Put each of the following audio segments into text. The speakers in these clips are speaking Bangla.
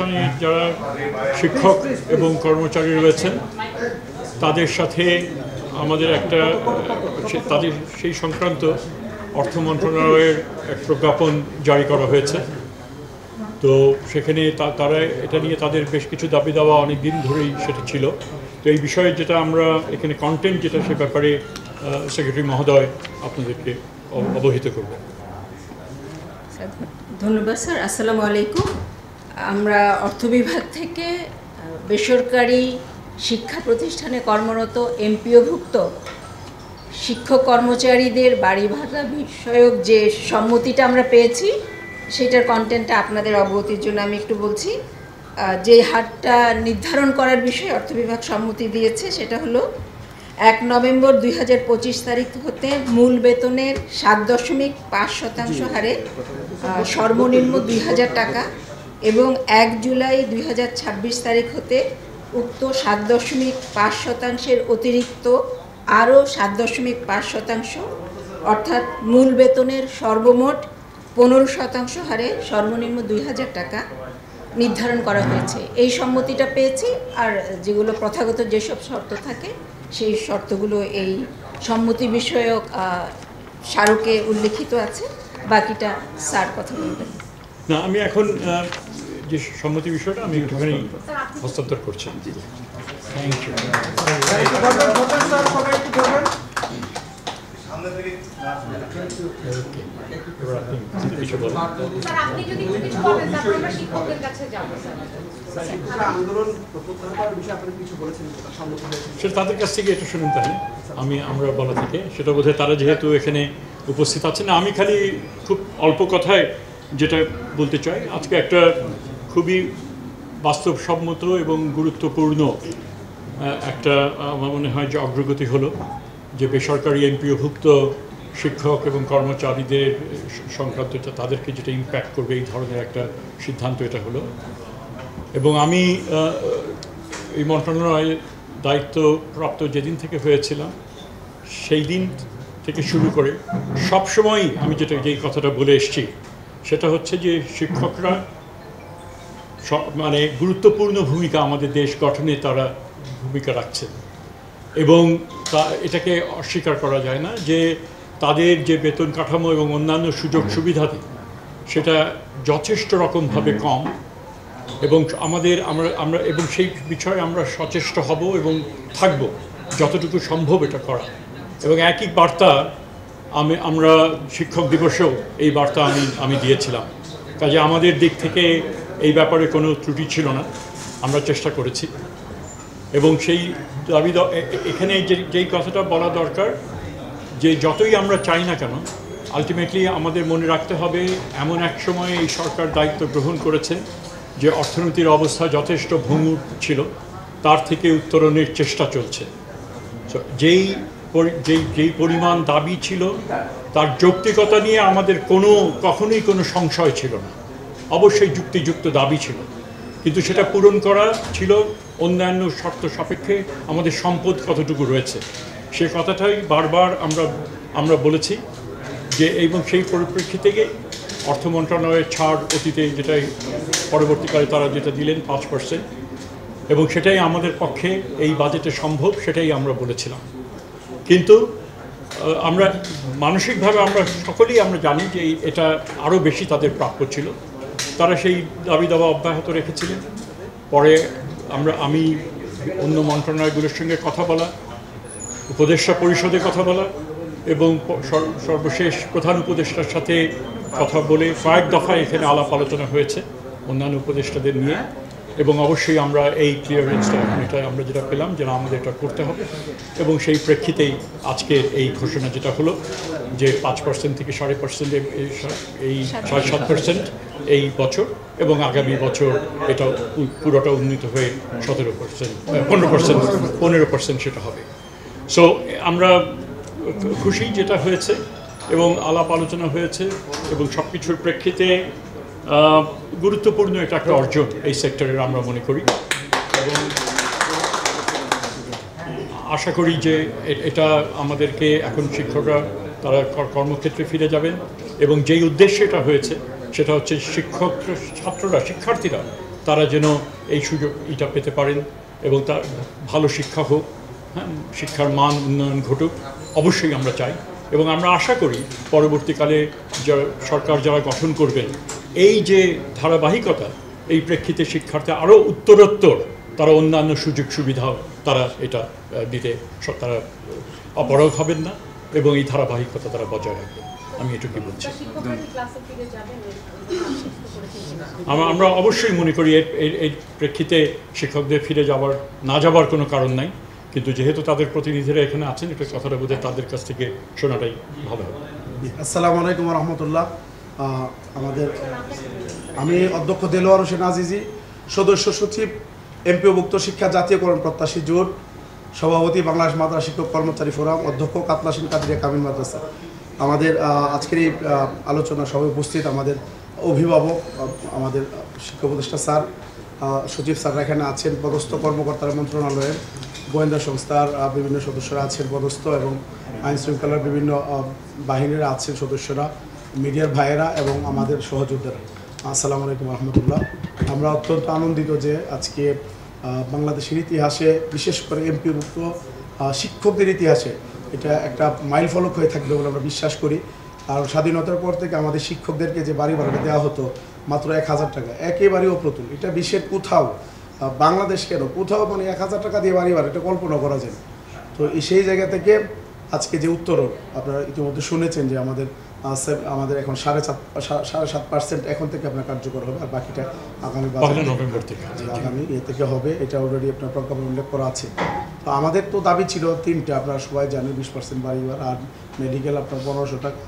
প্রতিষ্ঠানে যারা শিক্ষক এবং কর্মচারী রয়েছেন তাদের সাথে আমাদের একটা তাদের সেই সংক্রান্ত অর্থ মন্ত্রণালয়ের এক প্রজ্ঞাপন জারি করা হয়েছে। তো সেখানে তারা এটা নিয়ে তাদের বেশ কিছু দাবি দাওয়া অনেক দিন ধরেই সেটা ছিল। তো এই বিষয়ে যেটা আমরা এখানে কন্টেন্ট যেটা সে ব্যাপারে সেক্রেটারি মহোদয় আপনাদেরকে অবহিত করব। ধন্যবাদ স্যার। আসসালামু আলাইকুম। আমরা অর্থ বিভাগ থেকে বেসরকারি শিক্ষা প্রতিষ্ঠানে কর্মরত এমপিওভুক্ত শিক্ষক কর্মচারীদের বাড়ি ভাড়া বিষয়ক যে সম্মতিটা আমরা পেয়েছি সেটার কন্টেন্টটা আপনাদের অবগতির জন্য আমি একটু বলছি। যে হারটা নির্ধারণ করার বিষয়ে অর্থ বিভাগ সম্মতি দিয়েছে সেটা হলো 1 নভেম্বর 2025 তারিখ হতে মূল বেতনের 7.5% হারে সর্বনিম্ন 2000 টাকা এবং 1 জুলাই 2026 তারিখ হতে উক্ত 7.5% অতিরিক্ত আরও 7.5% অর্থাৎ মূল বেতনের সর্বমোট 15% হারে সর্বনিম্ন 2000 টাকা নির্ধারণ করা হয়েছে। এই সম্মতিটা পেয়েছি। আর যেগুলো প্রথাগত যেসব শর্ত থাকে সেই শর্তগুলো এই সম্মতি বিষয়ক স্মারকে উল্লেখিত আছে। বাকিটা স্যার কথা বলবেন। না, আমি এখন যে সম্মতি বিষয়টা আমি একটুখানি হস্তান্তর করছি। Thank you. সেটা তাদের কাছ থেকে এটা শুনুন তাহলে আমরা বলা থেকে সেটা বোধহয় তারা যেহেতু এখানে উপস্থিত আছে না। আমি খালি খুব অল্প কথায় যেটা বলতে চাই, আজকে একটা খুবই বাস্তবসম্মত এবং গুরুত্বপূর্ণ একটা আমার মনে হয় যে অগ্রগতি হলো যে বেসরকারি এমপিওভুক্ত শিক্ষক এবং কর্মচারীদের সংক্রান্ত তাদেরকে যেটা ইম্প্যাক্ট করবে এই ধরনের একটা সিদ্ধান্ত এটা হলো। এবং আমি এই মন্ত্রণালয়ের দায়িত্বপ্রাপ্ত যেদিন থেকে হয়েছিলাম সেই দিন থেকে শুরু করে সবসময়ই আমি যেই কথাটা বলে এসেছি সেটা হচ্ছে যে শিক্ষকরা মানে গুরুত্বপূর্ণ ভূমিকা আমাদের দেশ গঠনে তারা ভূমিকা রাখছে এবং এটাকে অস্বীকার করা যায় না যে তাদের যে বেতন কাঠামো এবং অন্যান্য সুযোগ সুবিধাতে সেটা যথেষ্ট রকমভাবে কম এবং আমরা এবং সেই বিষয়ে আমরা সচেষ্ট হব এবং থাকব যতটুকু সম্ভব এটা করা। এবং একই বার্তা আমরা শিক্ষক দিবসেও এই বার্তা আমি দিয়েছিলাম। কাজে আমাদের দিক থেকে এই ব্যাপারে কোনো ত্রুটি ছিল না, আমরা চেষ্টা করেছি। এবং সেই দাবি এখানে যেই কথাটা বলা দরকার যে যতই আমরা চাই না কেন আলটিমেটলি আমাদের মনে রাখতে হবে এমন এক সময়ে এই সরকার দায়িত্ব গ্রহণ করেছে যে অর্থনীতির অবস্থা যথেষ্ট ভঙ্গুর ছিল, তার থেকে উত্তরণের চেষ্টা চলছে। যেই পরিমাণ দাবি ছিল তার যৌক্তিকতা নিয়ে আমাদের কখনোই কোনো সংশয় ছিল না। অবশ্যই যুক্তিযুক্ত দাবি ছিল, কিন্তু সেটা পূরণ করা ছিল অন্যান্য শর্ত সাপেক্ষে আমাদের সম্পদ কতটুকু রয়েছে সে কথাটাই বারবার আমরা বলেছি যে এবং সেই পরিপ্রেক্ষিতে অর্থ মন্ত্রণালয়ের ছাড় অতীতে যেটাই পরবর্তীকালে তারা যেটা দিলেন 5% এবং সেটাই আমাদের পক্ষে এই বাজেটে সম্ভব, সেটাই আমরা বলেছিলাম। কিন্তু আমরা মানসিকভাবে আমরা সকলেই আমরা জানি যে এটা আরও বেশি তাদের প্রাপ্য ছিল। তারা সেই দাবি দাওয়া অব্যাহত রেখেছিলেন। পরে আমি অন্য মন্ত্রণালয়গুলোর সঙ্গে কথা বলা, উপদেষ্টা পরিষদে কথা বলা এবং সর্বশেষ প্রধান উপদেষ্টার সাথে কথা বলে কয়েক দফায় এখানে আলাপ আলোচনা হয়েছে অন্যান্য উপদেষ্টাদের নিয়ে। এবং অবশ্যই আমরা এই ক্লিয়ারেন্সটা এটা আমরা যেটা পেলাম যে আমাদের এটা করতে হবে এবং সেই প্রেক্ষিতেই আজকের এই ঘোষণা যেটা হলো যে 5% থেকে 5.5% এই 7.5% এই বছর এবং আগামী বছর এটা পুরোটা উন্নীত হয়ে 15% সেটা হবে। সো আমরা খুশি যেটা হয়েছে এবং আলাপ আলোচনা হয়েছে এবং সব কিছুর প্রেক্ষিতে গুরুত্বপূর্ণ এটা একটা অর্জন এই সেক্টরের আমরা মনে করি এবং আশা করি যে এটা আমাদেরকে এখন শিক্ষকরা তারা কর্মক্ষেত্রে ফিরে যাবেন এবং যেই উদ্দেশ্যে এটা হয়েছে সেটা হচ্ছে শিক্ষার্থীরা তারা যেন এই সুযোগ এটা পেতে পারেন এবং তার ভালো শিক্ষা হোক, হ্যাঁ, শিক্ষার মান উন্নয়ন ঘটুক, অবশ্যই আমরা চাই। এবং আমরা আশা করি পরবর্তীকালে সরকার যারা গঠন করবেন, এই যে ধারাবাহিকতা, এই প্রেক্ষিতে শিক্ষার্থী আরও উত্তরোত্তর তারা অন্যান্য সুযোগ সুবিধাও তারা এটা দিতে তারা অপারগ হবেন না এবং এই ধারাবাহিকতা তারা বজায় রাখবেন। আমি এটুকুই বলছি। আমরা অবশ্যই মনে করি এর প্রেক্ষিতে শিক্ষকদের ফিরে না যাবার কোনো কারণ নাই, কিন্তু যেহেতু তাদের প্রতিনিধিরা এখানে আছেন, এটা কথাটা বোধহয় তাদের কাছ থেকে শোনাটাই ভালো হবে। আসসালামু আলাইকুম রহমতুল্লাহ। আমি অধ্যক্ষ দেলোয়ার হোসেন আজিজি, সদস্য সচিব এমপিওভুক্ত শিক্ষা জাতীয়করণ প্রত্যাশী জোট, সভাপতি বাংলাদেশ মাদ্রাসা শিক্ষক কর্মচারী ফোরাম, অধ্যক্ষ কাতলাসিন কাদিরিয়া কামিল মাদ্রাসা। আমাদের আজকের এই আলোচনা সভায় উপস্থিত আমাদের অভিভাবক, আমাদের শিক্ষা উপদেষ্টা স্যার, সচিব স্যাররা এখানে আছেন, পদস্থ কর্মকর্তারা মন্ত্রণালয়ের, গোয়েন্দা সংস্থার বিভিন্ন সদস্যরা আছেন পদস্থ, এবং আইন শৃঙ্খলার বিভিন্ন বাহিনীর আছেন সদস্যরা, মিডিয়ার ভাইয়েরা এবং আমাদের সহযোদ্ধারা। আসসালামু আলাইকুম রহমতুল্লাহ। আমরা অত্যন্ত আনন্দিত যে আজকে বাংলাদেশের ইতিহাসে, বিশেষ করে এমপিভুক্ত শিক্ষকদের ইতিহাসে এটা একটা মাইল ফলক হয়ে থাকবে বলে আমরা বিশ্বাস করি। আর স্বাধীনতার পর থেকে আমাদের শিক্ষকদেরকে যে বাড়ি ভাড়া দেওয়া হতো মাত্র 1000 টাকা, একেবারেই অপ্রতুল। এটা বিশ্বের কোথাও, বাংলাদেশ কেন, কোথাও মানে 1000 টাকা দিয়ে বাড়ি ভাড়া, এটা কল্পনা করা যায়। তো সেই জায়গা থেকে আজকে যে উত্তরণ আপনারা ইতিমধ্যে শুনেছেন যে আমাদের এখন 7.5% এখন থেকে আপনার কার্যকর হবে, আর বাকিটা আগামী নভেম্বর থেকে থেকে হবে। এটা অলরেডি আপনার প্রজ্ঞাপন উল্লেখ করা আছে। তো আমাদের তো দাবি ছিল 3টা, আপনারা সবাই জানেন, 20% বাড়ি ভাড়া, আর মেডিকেল আপনার 1500 টাকা,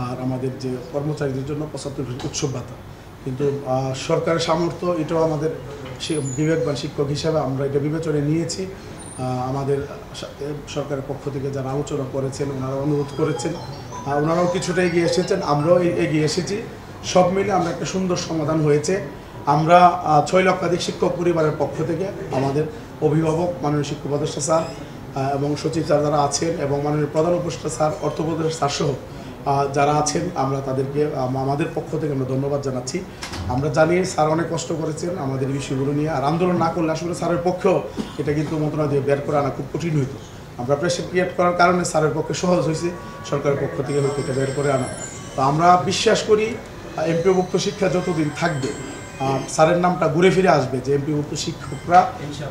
আর আমাদের যে কর্মচারীদের জন্য 75% উৎসব ভাতা। কিন্তু সরকারের সামর্থ্য, এটাও আমাদের বিবেকবান শিক্ষক হিসাবে আমরা এটা বিবেচনায় নিয়েছি। আমাদের সরকারের পক্ষ থেকে যারা আলোচনা করেছেন, ওনারা অনুরোধ করেছেন, ওনারাও কিছুটা এগিয়ে এসেছেন, আমরাও এগিয়ে এসেছি। সব মিলে আমরা একটা সুন্দর সমাধান হয়েছে। আমরা 6 লক্ষাধিক শিক্ষক পরিবারের পক্ষ থেকে আমাদের অভিভাবক মাননীয় শিক্ষা উপদেষ্টা স্যার এবং সচিব স্যার যারা আছেন, এবং মাননীয় প্রধান উপদেষ্টা স্যার, অর্থ উপদেষ্টা স্যার সহ যারা আছেন, আমরা তাদেরকে আমাদের পক্ষ থেকে আমরা ধন্যবাদ জানাচ্ছি। আমরা জানি স্যার অনেক কষ্ট করেছেন আমাদের বিষয়গুলো নিয়ে, আর আন্দোলন না করলে আসলে স্যারের পক্ষেও এটা কিন্তু মন্ত্রণালয় দিয়ে বের করে আনা খুব কঠিন হইতো। আমরা প্রেশার ক্রিয়েট করার কারণে স্যারের পক্ষে সহজ হয়েছে সরকারের পক্ষ থেকে হয়তো এটা বের করে আনা। তো আমরা বিশ্বাস করি এমপিওভুক্ত শিক্ষা যতদিন থাকবে, স্যারের নামটা ঘুরে ফিরে আসবে, যে এমপিওভুক্ত শিক্ষকরা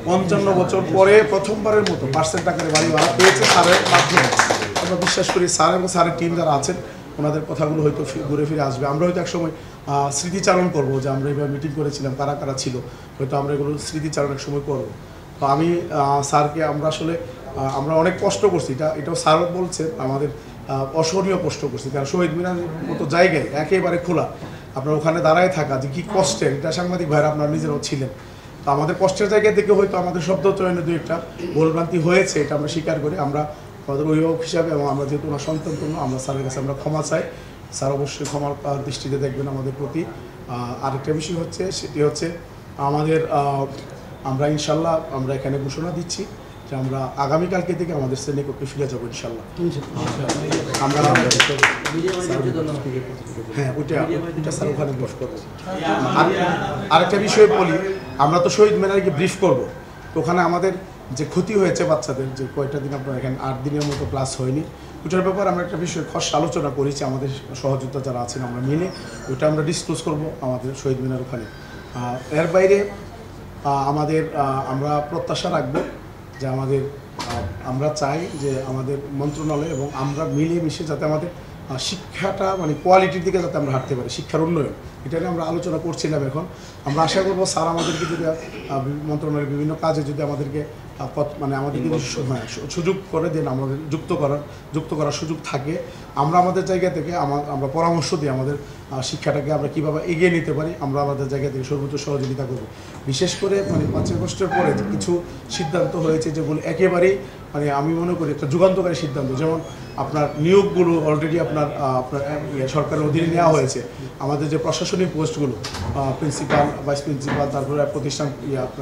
55 বছর পরে প্রথমবারের মতো পার্সেন্ট আকারে বাড়ি ভাড়া পেয়েছে স্যারের মাধ্যমে। আমরা বিশ্বাস করি স্যার এবং স্যারের টিম যারা আছেন, ওনাদের কথাগুলো হয়তো ঘুরে ফিরে আসবে। আমরা হয়তো একসময় স্মৃতিচারণ করবো যে আমরা এইভাবে মিটিং করেছিলাম, কারা কারা ছিল, হয়তো আমরা এগুলো স্মৃতিচারণ এক সময় করবো। তো আমি স্যারকে আমরা অনেক কষ্ট করছি, এটাও স্যার বলছেন, আমাদের অসহনীয় কষ্ট করছি। কারণ শহীদ মিনার মতো জায়গায় একেবারে খোলা, আপনার ওখানে দাঁড়ায় থাকা যে কী কষ্টের, এটা সাংবাদিক ভাইরা আপনারা নিজেরাও ছিলেন। তো আমাদের কষ্টের জায়গা থেকে হয়তো আমাদের শব্দ চয়নে 2-1টা ভুলভ্রান্তি হয়েছে, এটা আমরা স্বীকার করি। আমরা আমাদের অভিভাবক হিসাবে, এবং আমরা যেহেতু ওনার সন্তান, আমরা স্যারের কাছে আমরা ক্ষমা চাই। স্যার অবশ্যই ক্ষমার দৃষ্টিতে দেখবেন আমাদের প্রতি। আরেকটা বিষয় হচ্ছে, সেটি হচ্ছে আমাদের আমরা ইনশাল্লাহ আমরা এখানে ঘোষণা দিচ্ছি যে আমরা আগামীকালকে থেকে আমাদের শ্রেণীকক্ষে ফিরে যাবো ইনশাল্লাহ। আমরা হ্যাঁ ওইটা স্যার ওখানে ব্রিফ করবো। আরেকটা বিষয় বলি, আমরা তো শহীদ মিনারে গিয়ে ব্রিফ করবো, তো ওখানে আমাদের যে ক্ষতি হয়েছে বাচ্চাদের, যে কয়টা দিন আপনার এখানে 8 দিনের মতো ক্লাস হয়নি, ওইটার ব্যাপারে আমরা একটা বিষয় খস আলোচনা করেছি আমাদের সহযোদ্ধা যারা আছেন, আমরা মিলে ওইটা আমরা ডিসক্লোজ করবো আমাদের শহীদ মিনার ওখানে। এর বাইরে আমরা প্রত্যাশা রাখবো যে আমরা চাই যে আমাদের মন্ত্রণালয় এবং আমরা মিলেমিশে যাতে আমাদের শিক্ষাটা মানে কোয়ালিটির দিকে যাতে আমরা হাঁটতে পারি, শিক্ষার উন্নয়ন, এটা নিয়ে আমরা আলোচনা করছিলাম। এখন আমরা আশা করবো স্যার আমাদেরকে যদি মন্ত্রণালয়ের বিভিন্ন কাজে যদি আমাদেরকে আমাদেরকে সুযোগ করে দেন, আমাদের যুক্ত করার সুযোগ থাকে, আমরা আমাদের জায়গা থেকে আমরা পরামর্শ দিই আমাদের শিক্ষাটাকে আমরা কীভাবে এগিয়ে নিতে পারি, আমরা আমাদের জায়গা থেকে সর্বোচ্চ সহযোগিতা করব। বিশেষ করে 5 আগস্টের পরে কিছু সিদ্ধান্ত হয়েছে যেগুলো একেবারেই আমি মনে করি একটা যুগান্তকারী সিদ্ধান্ত। যেমন আপনার নিয়োগগুলো অলরেডি আপনার সরকারের অধীনে নেওয়া হয়েছে। আমাদের যে প্রশাসনিক পোস্টগুলো, প্রিন্সিপাল, ভাইস প্রিন্সিপাল, তারপরে প্রতিষ্ঠান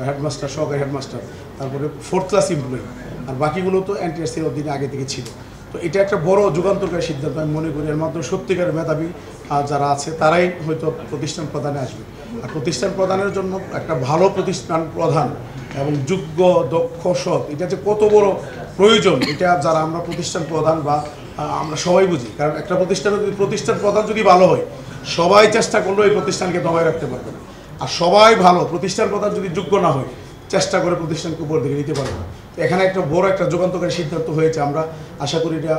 হেডমাস্টার, সহকারী হেডমাস্টার, তারপরে 4th ক্লাস এমপ্লয়ি, আর বাকিগুলো তো এনটিআরসির অধীনে আগে থেকে ছিল। তো এটা একটা বড় যুগান্তকারী সিদ্ধান্ত আমি মনে করি। এর মাধ্যমে সত্যিকারের মেধাবী যারা আছে তারাই হয়তো প্রতিষ্ঠান প্রদানে আসবে। আর প্রতিষ্ঠান প্রদানের জন্য একটা ভালো প্রতিষ্ঠান প্রধান এবং যোগ্য দক্ষ সৎ এটা যে কত বড় প্রয়োজন, এটা যারা আমরা প্রতিষ্ঠান প্রধান বা আমরা সবাই বুঝি। কারণ একটা প্রতিষ্ঠান প্রধান যদি ভালো হয়, সবাই চেষ্টা করলেও এই প্রতিষ্ঠানকে দমায় রাখতে পারবে না। আর সবাই ভালো, প্রতিষ্ঠান প্রধান যদি যোগ্য না হয়, চেষ্টা করে প্রতিষ্ঠানকে উপর দিকে নিতে পারবে না। তো এখানে একটা বড় একটা যুগান্তকারী সিদ্ধান্ত হয়েছে, আমরা আশা করি এটা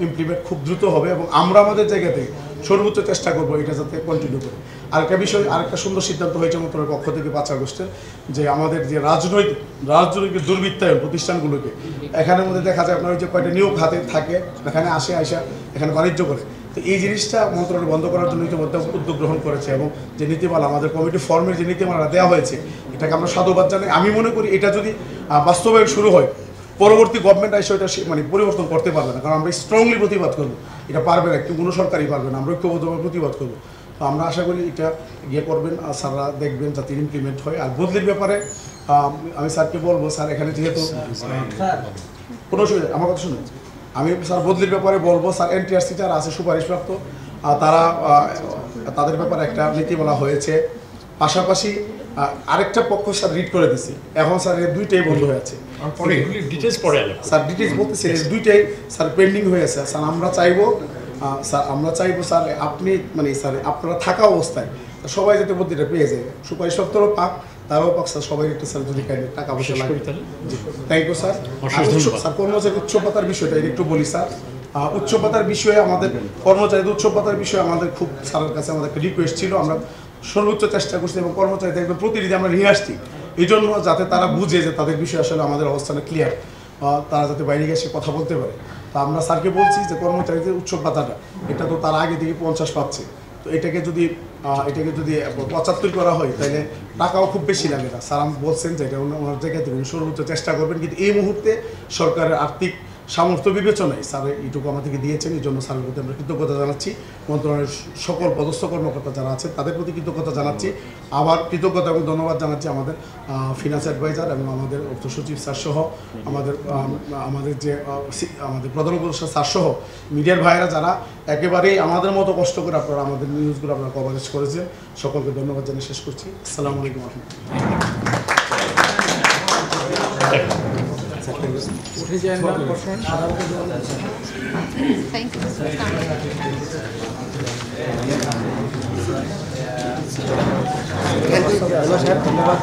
ইমপ্লিমেন্ট খুব দ্রুত হবে এবং আমরা আমাদের জায়গা থেকে সর্বোচ্চ চেষ্টা করবো এটা যাতে কন্টিনিউ করে। আরেকটা বিষয়, আরেকটা সুন্দর সিদ্ধান্ত হয়েছে মন্ত্রণালয়ের পক্ষ থেকে 5 আগস্টের, যে আমাদের যে রাজনৈতিক দুর্বৃত্তায়ন প্রতিষ্ঠানগুলোকে, এখানের মধ্যে দেখা যায় আপনার ওই যে কয়টা নিয়োগ হাতে থাকে, এখানে আইসা এখানে বাণিজ্য করে। তো এই জিনিসটা মন্ত্রণালয় বন্ধ করার জন্য ইতিমধ্যে উদ্যোগ গ্রহণ করেছে এবং যে নীতিমালা আমাদের কমিটি ফর্মের যে নীতিমালা দেওয়া হয়েছে, এটাকে আমরা সাধুবাদ জানাই। আমি মনে করি এটা যদি বাস্তবায়ন শুরু হয়, পরবর্তী গভর্নমেন্ট এসে এটা মানে পরিবর্তন করতে পারবে না, কারণ আমরা স্ট্রংলি প্রতিবাদ করবো। এটা পারবে না, কোনো সরকারই পারবে না, আমরা ঐক্যবদ্ধভাবে প্রতিবাদ করবো। তো আমরা আশা করি এটা করবেন, আর স্যাররা দেখবেন যাতে ইমপ্লিমেন্ট হয়। আর বদলির ব্যাপারে আমি স্যারকে বলবো, স্যার এখানে যেহেতু কোনো অসুবিধা, আমার কথা শুনুন, আমি স্যার বদলির ব্যাপারে বলবো, স্যার এনটিআরসি যারা আছে সুপারিশপ্রাপ্ত, তারা তাদের ব্যাপারে একটা নীতিমালা হয়েছে। পাশাপাশি আরেকটা পক্ষ স্যার রিড করে দিছি, এখন স্যার এর দুইটাই বন্ধ হয়ে আছে। স্যার ডিটেলস বলতেছি, এর দুইটাই স্যার পেন্ডিং হয়ে আছে। স্যার আমরা চাইবো স্যার আপনি মানে স্যার আপনারা থাকা অবস্থায় সবাই যাতে বদলিটা পেয়ে যায়, সুপারিশপ্রাপ্তরাও পাক, তারাও পাক। স্যার সবাই একটু স্যার যদি টাকা পয়সা লাগে। Thank you sir. স্যার কর্মচারী উচ্চ ভাতার বিষয়টা একটু বলি স্যার। উচ্চ ভাতার বিষয়ে আমাদের কর্মচারীদের উচ্চ ভাতার বিষয়ে আমাদের খুব স্যারের কাছে আমাদের একটা রিকোয়েস্ট ছিল, আমরা সর্বোচ্চ চেষ্টা করছি এবং কর্মচারীদের একদম প্রতিনিধি আমরা নিয়ে আসছি, এই জন্য যাতে তারা বুঝে যে তাদের বিষয়ে আসলে আমাদের অবস্থানে ক্লিয়ার, তারা যাতে বাইরে এসে কথা বলতে পারে। তা আমরা স্যারকে বলছি যে কর্মচারীদের উৎসব ভাতাটা, এটা তো তারা আগে থেকে 50 পাচ্ছে, তো এটাকে যদি 75 করা হয় তাহলে টাকাও খুব বেশি লাগে না। স্যার বলছেন যে এটা ওনার জায়গা থেকে সর্বোচ্চ চেষ্টা করবেন, কিন্তু এই মুহূর্তে সরকারের আর্থিক সামর্থ্য বিবেচনায় স্যার এইটুকু আমাদেরকে দিয়েছেন, এই জন্য স্যারের প্রতি আমরা কৃতজ্ঞতা জানাচ্ছি। মন্ত্রণালয়ের সকল পদস্থ কর্মকর্তা যারা আছেন তাদের প্রতি কৃতজ্ঞতা জানাচ্ছি। আবার কৃতজ্ঞতা এবং ধন্যবাদ জানাচ্ছি আমাদের ফিনান্স অ্যাডভাইজার এবং আমাদের অর্থ সচিব স্যার সহ, আমাদের যে আমাদের প্রধান উপদেষ্টা স্যার সহ মিডিয়ার ভাইয়েরা যারা একেবারেই আমাদের মতো কষ্ট করে আপনারা আমাদের নিউজগুলো আপনারা কভারেজ করেছেন, সকলকে ধন্যবাদ জানিয়ে শেষ করছি। আসসালামু আলাইকুম উঠে যায় না বসেন। Thank you. ধন্যবাদ।